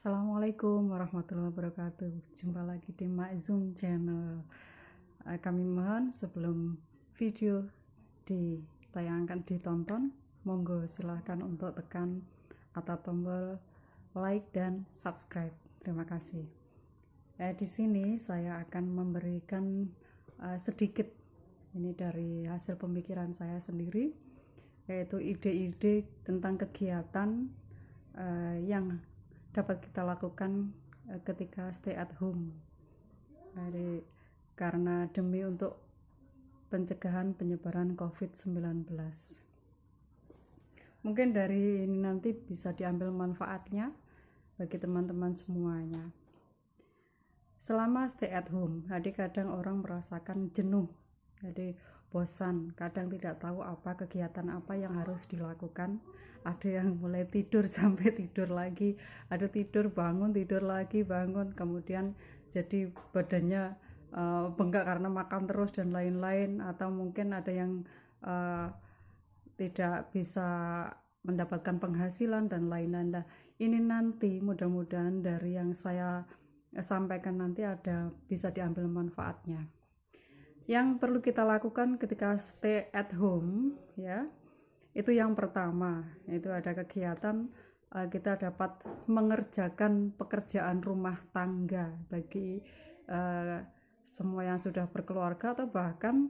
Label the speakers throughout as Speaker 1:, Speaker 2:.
Speaker 1: Assalamualaikum warahmatullahi wabarakatuh. Jumpa lagi di Mak Zoom channel. Kami mohon sebelum video ditayangkan ditonton, monggo silahkan untuk tekan atau tombol like dan subscribe. Terima kasih. Di sini saya akan memberikan sedikit ini dari hasil pemikiran saya sendiri, yaitu ide-ide tentang kegiatan yang dapat kita lakukan ketika stay at home. Jadi karena demi untuk pencegahan penyebaran COVID-19. Mungkin dari ini nanti bisa diambil manfaatnya bagi teman-teman semuanya. Selama stay at home, jadi kadang orang merasakan jenuh, jadi bosan, kadang tidak tahu apa kegiatan apa yang harus dilakukan. Ada yang mulai tidur sampai tidur lagi, ada tidur bangun, tidur lagi bangun, kemudian jadi badannya bengkak karena makan terus dan lain-lain, atau mungkin ada yang tidak bisa mendapatkan penghasilan dan lain-lain. Nah, ini nanti mudah-mudahan dari yang saya sampaikan nanti ada bisa diambil manfaatnya. Yang perlu kita lakukan ketika stay at home, ya, itu yang pertama, itu ada kegiatan kita dapat mengerjakan pekerjaan rumah tangga bagi semua yang sudah berkeluarga atau bahkan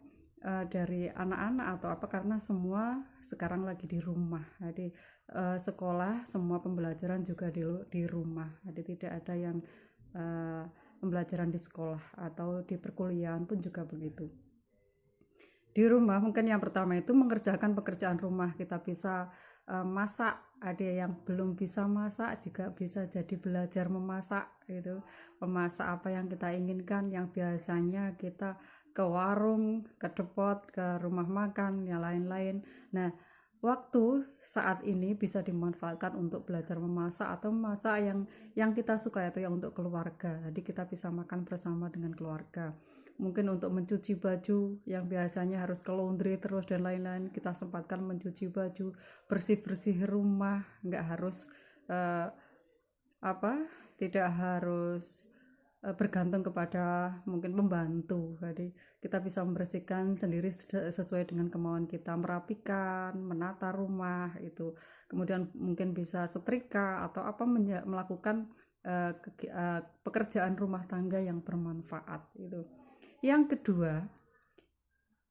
Speaker 1: dari anak-anak atau apa, karena semua sekarang lagi di rumah. Jadi sekolah, semua pembelajaran juga di rumah. Jadi tidak ada yang pembelajaran di sekolah atau di perkuliahan pun juga begitu. Di rumah mungkin yang pertama itu mengerjakan pekerjaan rumah. Kita bisa masak, ada yang belum bisa masak juga bisa jadi belajar memasak, itu memasak apa yang kita inginkan, yang biasanya kita ke warung, ke depot, ke rumah makan, yang lain-lain. Nah, waktu saat ini bisa dimanfaatkan untuk belajar memasak atau memasak yang kita suka, itu yang untuk keluarga. Jadi kita bisa makan bersama dengan keluarga. Mungkin untuk mencuci baju yang biasanya harus ke laundry terus dan lain-lain, kita sempatkan mencuci baju, bersih-bersih rumah, nggak harus tidak harus bergantung kepada mungkin pembantu. Jadi kita bisa membersihkan sendiri sesuai dengan kemauan kita, merapikan, menata rumah itu. Kemudian mungkin bisa setrika atau apa, melakukan pekerjaan rumah tangga yang bermanfaat itu. Yang kedua,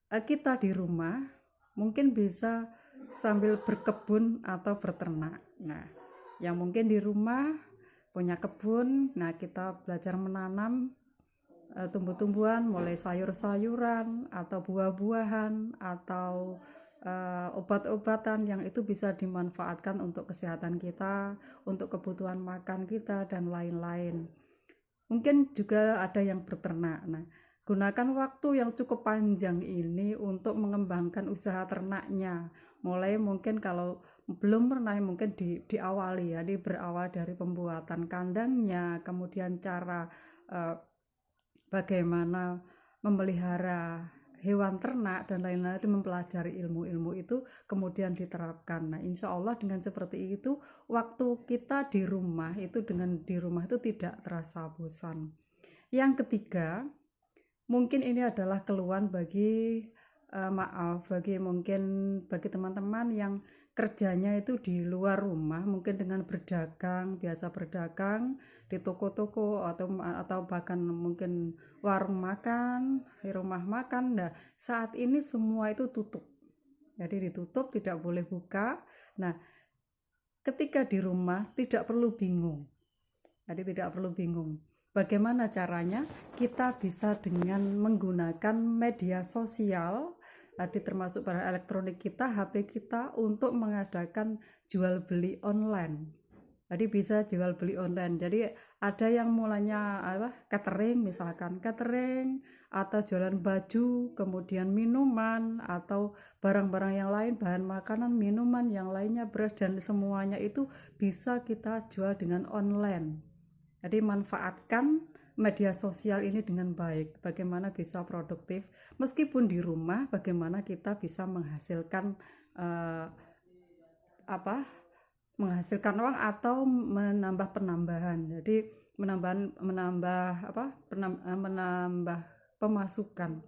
Speaker 1: kita di rumah mungkin bisa sambil berkebun atau berternak. Nah, yang mungkin di rumah punya kebun, nah kita belajar menanam tumbuh-tumbuhan, mulai sayur-sayuran atau buah-buahan atau obat-obatan yang itu bisa dimanfaatkan untuk kesehatan kita, untuk kebutuhan makan kita dan lain-lain. Mungkin juga ada yang berternak. Nah, gunakan waktu yang cukup panjang ini untuk mengembangkan usaha ternaknya. Mulai mungkin kalau belum pernah, mungkin diawali ya, berawal dari pembuatan kandangnya, kemudian cara bagaimana memelihara hewan ternak dan lain-lain, itu mempelajari ilmu-ilmu itu kemudian diterapkan. Nah, insya Allah dengan seperti itu waktu kita di rumah itu tidak terasa bosan. Yang ketiga, mungkin ini adalah keluhan bagi bagi teman-teman yang kerjanya itu di luar rumah, mungkin dengan berdagang, biasa berdagang di toko-toko atau bahkan mungkin warung makan, di rumah makan. Nah, saat ini semua itu tutup. Jadi ditutup, tidak boleh buka. Nah, ketika di rumah tidak perlu bingung. Jadi tidak perlu bingung. Bagaimana caranya? Kita bisa dengan menggunakan media sosial, tadi termasuk barang elektronik kita, HP kita, untuk mengadakan jual beli online. Jadi bisa jual beli online. Jadi ada yang mulanya catering, misalkan catering atau jualan baju, kemudian minuman atau barang-barang yang lain, bahan makanan, minuman yang lainnya, beras dan semuanya itu bisa kita jual dengan online. Jadi manfaatkan media sosial ini dengan baik. Bagaimana bisa produktif meskipun di rumah, bagaimana kita bisa menghasilkan menghasilkan uang atau menambah penambahan. Jadi menambah pemasukan.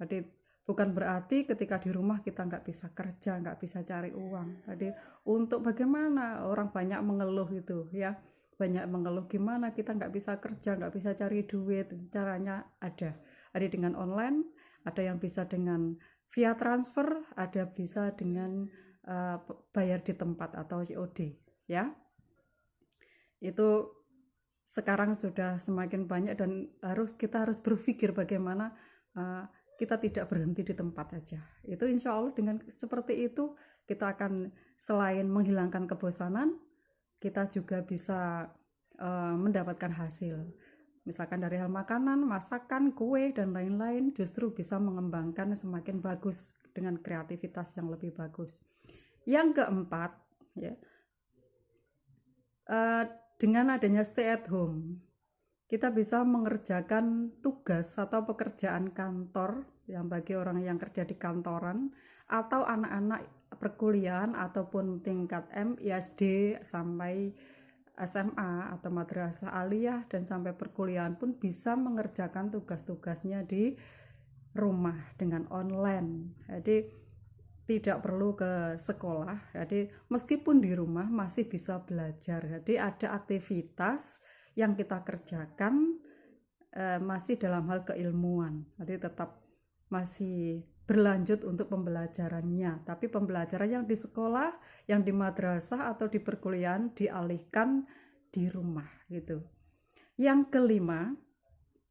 Speaker 1: Jadi bukan berarti ketika di rumah kita nggak bisa kerja, nggak bisa cari uang. Jadi untuk bagaimana orang banyak mengeluh itu ya, banyak mengeluh gimana kita nggak bisa kerja, nggak bisa cari duit. Caranya ada dengan online, ada yang bisa dengan via transfer, ada bisa dengan bayar di tempat atau COD ya. Itu sekarang sudah semakin banyak dan kita harus berpikir bagaimana kita tidak berhenti di tempat aja. Itu insya Allah dengan seperti itu kita akan selain menghilangkan kebosanan, kita juga bisa mendapatkan hasil. Misalkan dari hal makanan, masakan, kue, dan lain-lain justru bisa mengembangkan semakin bagus dengan kreativitas yang lebih bagus. Yang keempat, ya, dengan adanya stay at home, kita bisa mengerjakan tugas atau pekerjaan kantor yang bagi orang yang kerja di kantoran atau anak-anak perkuliahan ataupun tingkat ISD sampai SMA atau madrasah aliyah dan sampai perkuliahan pun bisa mengerjakan tugas-tugasnya di rumah dengan online. Jadi tidak perlu ke sekolah. Jadi meskipun di rumah masih bisa belajar. Jadi ada aktivitas yang kita kerjakan masih dalam hal keilmuan. Jadi tetap masih berlanjut untuk pembelajarannya. Tapi pembelajaran yang di sekolah, yang di madrasah atau di perkuliahan dialihkan di rumah gitu. Yang kelima,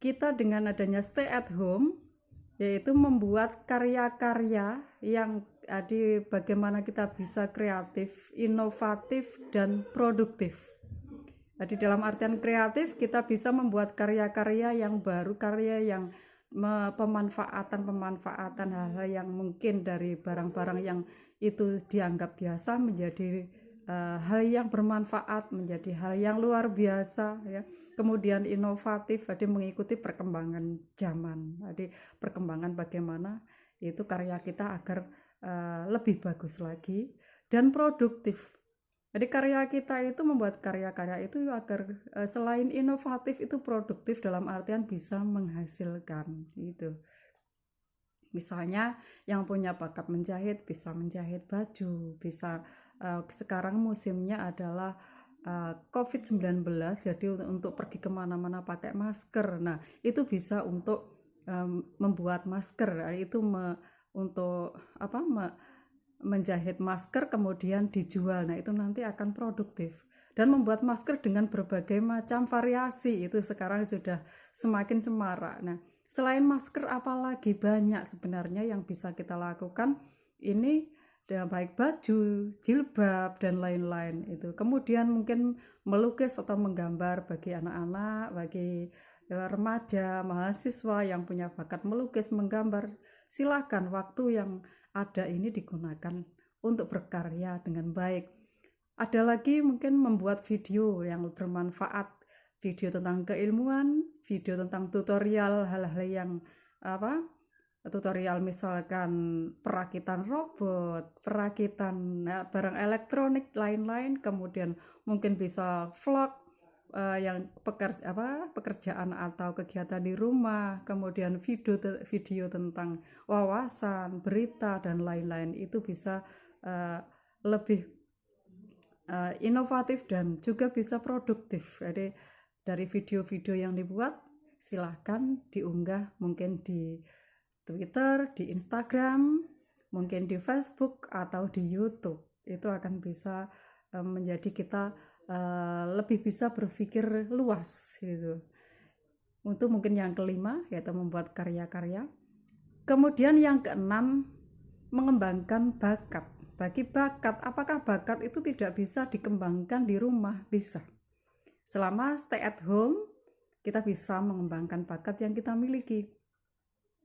Speaker 1: kita dengan adanya stay at home yaitu membuat karya-karya yang bagaimana kita bisa kreatif, inovatif, dan produktif. Jadi dalam artian kreatif kita bisa membuat karya-karya yang baru, karya yang pemanfaatan hal-hal yang mungkin dari barang-barang yang itu dianggap biasa menjadi hal yang bermanfaat, menjadi hal yang luar biasa ya. Kemudian inovatif, jadi mengikuti perkembangan zaman. Jadi perkembangan bagaimana itu karya kita agar lebih bagus lagi dan produktif. Jadi karya kita itu membuat karya-karya itu agar selain inovatif itu produktif dalam artian bisa menghasilkan gitu. Misalnya yang punya bakat menjahit bisa menjahit baju, bisa sekarang musimnya adalah COVID-19, jadi untuk pergi kemana-mana pakai masker. Nah itu bisa untuk membuat masker, itu untuk menjahit masker kemudian dijual. Nah itu nanti akan produktif. Dan membuat masker dengan berbagai macam variasi itu sekarang sudah semakin semarak. Nah selain masker apalagi banyak sebenarnya yang bisa kita lakukan ini, baik baju, jilbab dan lain-lain itu. Kemudian mungkin melukis atau menggambar bagi anak-anak, bagi remaja, mahasiswa yang punya bakat melukis, menggambar, silakan waktu yang ada ini digunakan untuk berkarya dengan baik. Ada lagi mungkin membuat video yang bermanfaat, video tentang keilmuan, video tentang tutorial hal-hal yang tutorial misalkan perakitan robot, perakitan barang elektronik lain-lain, kemudian mungkin bisa vlog yang pekerjaan atau kegiatan di rumah, kemudian video tentang wawasan, berita dan lain-lain itu bisa lebih inovatif dan juga bisa produktif. Jadi dari video-video yang dibuat silahkan diunggah mungkin di Twitter, di Instagram, mungkin di Facebook atau di YouTube. Itu akan bisa menjadi kita lebih bisa berpikir luas gitu. Untuk mungkin yang kelima yaitu membuat karya-karya. Kemudian yang keenam, mengembangkan bakat. Bagi bakat, apakah bakat itu tidak bisa dikembangkan di rumah? Bisa. Selama stay at home, kita bisa mengembangkan bakat yang kita miliki.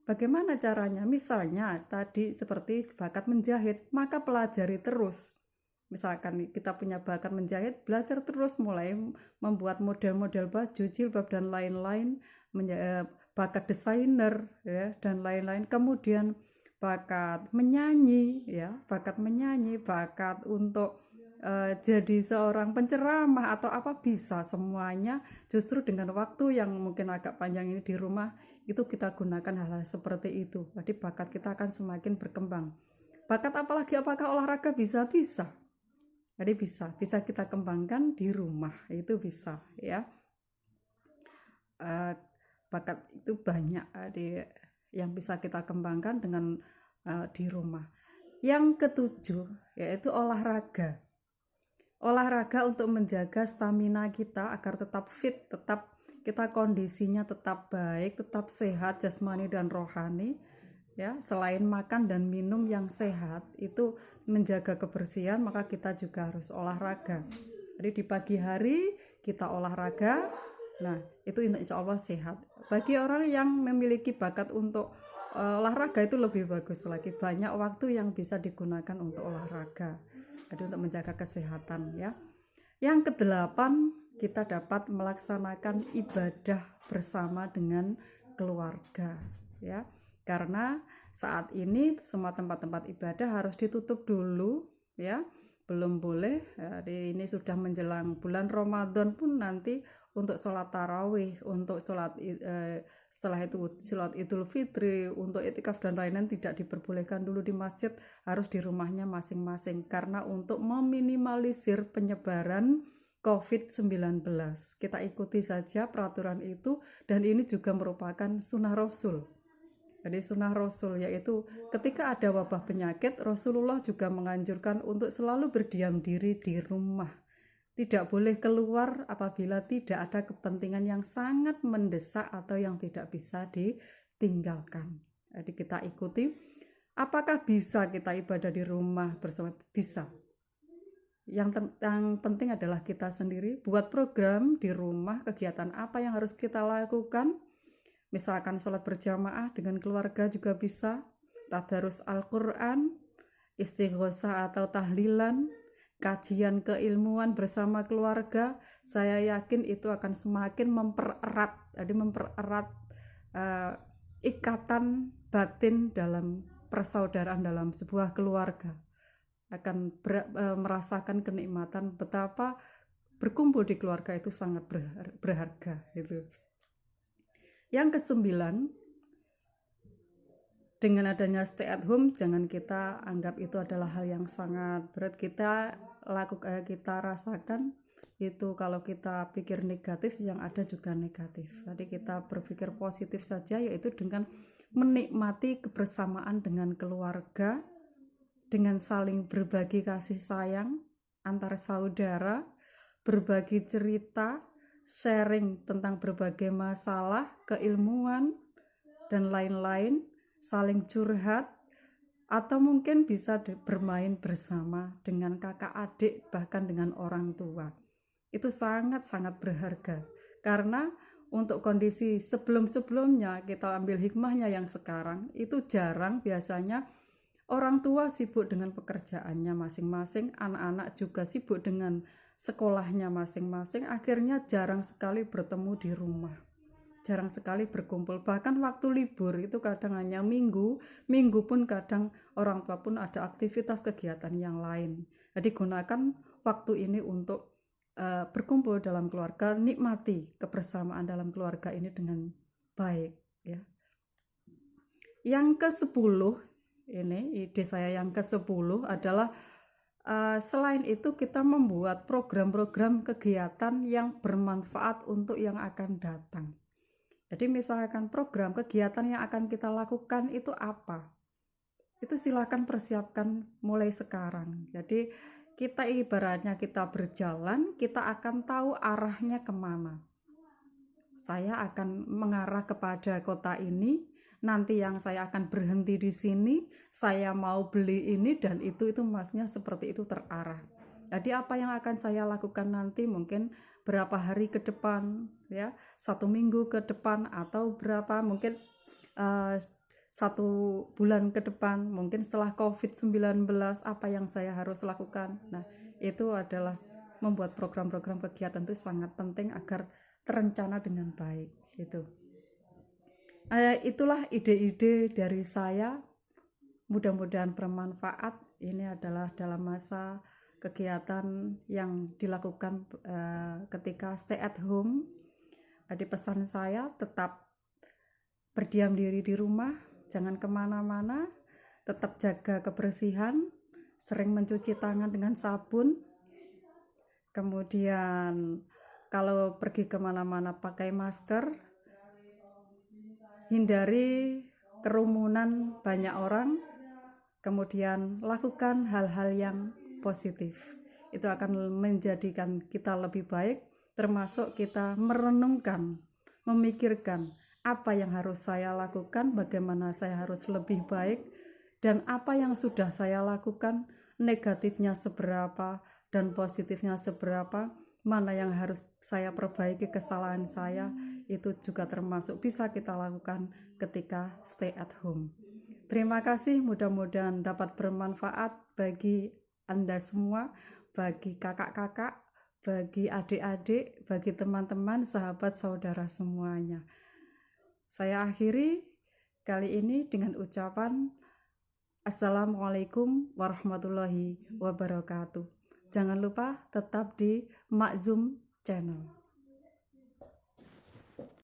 Speaker 1: Bagaimana caranya? Misalnya tadi seperti bakat menjahit, maka pelajari terus. Misalkan kita punya bakat menjahit, belajar terus mulai membuat model-model baju, jilbab dan lain-lain, bakat desainer ya dan lain-lain. Kemudian bakat menyanyi ya, bakat menyanyi, bakat untuk jadi seorang penceramah atau apa, bisa semuanya. Justru dengan waktu yang mungkin agak panjang ini di rumah, itu kita gunakan hal-hal seperti itu. Jadi bakat kita akan semakin berkembang. Bakat apalagi, apakah olahraga? Bisa. Jadi bisa kita kembangkan di rumah, itu bisa ya. Bakat itu banyak yang bisa kita kembangkan dengan di rumah. Yang ketujuh yaitu olahraga. Olahraga untuk menjaga stamina kita agar tetap fit, tetap kita kondisinya tetap baik, tetap sehat jasmani dan rohani. Ya, selain makan dan minum yang sehat, itu menjaga kebersihan, maka kita juga harus olahraga. Jadi di pagi hari kita olahraga, nah itu insya Allah sehat. Bagi orang yang memiliki bakat untuk olahraga itu lebih bagus lagi, banyak waktu yang bisa digunakan untuk olahraga. Jadi untuk menjaga kesehatan ya. Yang kedelapan, kita dapat melaksanakan ibadah bersama dengan keluarga ya. Karena saat ini semua tempat-tempat ibadah harus ditutup dulu ya, belum boleh. Jadi ini sudah menjelang bulan Ramadan pun nanti untuk sholat tarawih, untuk sholat setelah itu sholat Idul Fitri, untuk itikaf dan lain-lain tidak diperbolehkan dulu di masjid, harus di rumahnya masing-masing karena untuk meminimalisir penyebaran COVID-19. Kita ikuti saja peraturan itu, dan ini juga merupakan sunnah Rasul. Jadi sunnah Rasul yaitu ketika ada wabah penyakit, Rasulullah juga menganjurkan untuk selalu berdiam diri di rumah. Tidak boleh keluar apabila tidak ada kepentingan yang sangat mendesak atau yang tidak bisa ditinggalkan. Jadi kita ikuti. Apakah bisa kita ibadah di rumah bersama? Bisa. Yang penting adalah kita sendiri buat program di rumah, kegiatan apa yang harus kita lakukan. Misalkan sholat berjamaah dengan keluarga juga bisa, tadarus Al-Quran, istighosah atau tahlilan, kajian keilmuan bersama keluarga. Saya yakin itu akan semakin mempererat, ikatan batin dalam persaudaraan dalam sebuah keluarga. Akan merasakan kenikmatan betapa berkumpul di keluarga itu sangat berharga gitu. Yang kesembilan, dengan adanya stay at home, jangan kita anggap itu adalah hal yang sangat berat. Kita rasakan itu, kalau kita pikir negatif, yang ada juga negatif. Jadi kita berpikir positif saja, yaitu dengan menikmati kebersamaan dengan keluarga, dengan saling berbagi kasih sayang antar saudara, berbagi cerita, sharing tentang berbagai masalah, keilmuan, dan lain-lain, saling curhat, atau mungkin bisa bermain bersama dengan kakak adik, bahkan dengan orang tua. Itu sangat-sangat berharga, karena untuk kondisi sebelum-sebelumnya, kita ambil hikmahnya yang sekarang, itu jarang biasanya orang tua sibuk dengan pekerjaannya masing-masing, anak-anak juga sibuk dengan sekolahnya masing-masing, akhirnya jarang sekali bertemu di rumah, jarang sekali berkumpul. Bahkan waktu libur itu kadang hanya minggu pun kadang orang tua pun ada aktivitas kegiatan yang lain. Jadi gunakan waktu ini untuk berkumpul dalam keluarga, nikmati kebersamaan dalam keluarga ini dengan baik ya. Yang ke-10, ini ide saya yang ke-10 adalah selain itu kita membuat program-program kegiatan yang bermanfaat untuk yang akan datang. Jadi misalkan program kegiatan yang akan kita lakukan itu apa? Itu silakan persiapkan mulai sekarang. Jadi kita ibaratnya kita berjalan, kita akan tahu arahnya kemana. Saya akan mengarah kepada kota ini, nanti yang saya akan berhenti di sini, saya mau beli ini, dan itu maksudnya seperti itu terarah. Jadi apa yang akan saya lakukan nanti, mungkin berapa hari ke depan ya, 1 minggu ke depan, atau berapa mungkin 1 bulan ke depan, mungkin setelah COVID-19 apa yang saya harus lakukan. Nah itu adalah membuat program-program kegiatan itu sangat penting agar terencana dengan baik gitu. Itulah ide-ide dari saya, mudah-mudahan bermanfaat. Ini adalah dalam masa kegiatan yang dilakukan ketika stay at home. Di pesan saya tetap berdiam diri di rumah, jangan kemana-mana, tetap jaga kebersihan, sering mencuci tangan dengan sabun, kemudian kalau pergi kemana-mana pakai masker, hindari kerumunan banyak orang, kemudian lakukan hal-hal yang positif. Itu akan menjadikan kita lebih baik, termasuk kita merenungkan, memikirkan apa yang harus saya lakukan, bagaimana saya harus lebih baik, dan apa yang sudah saya lakukan, negatifnya seberapa dan positifnya seberapa, mana yang harus saya perbaiki kesalahan saya, itu juga termasuk bisa kita lakukan ketika stay at home. Terima kasih, mudah-mudahan dapat bermanfaat bagi Anda semua, bagi kakak-kakak, bagi adik-adik, bagi teman-teman, sahabat, saudara semuanya. Saya akhiri kali ini dengan ucapan Assalamualaikum warahmatullahi wabarakatuh. Jangan lupa tetap di Mak Zoom Channel.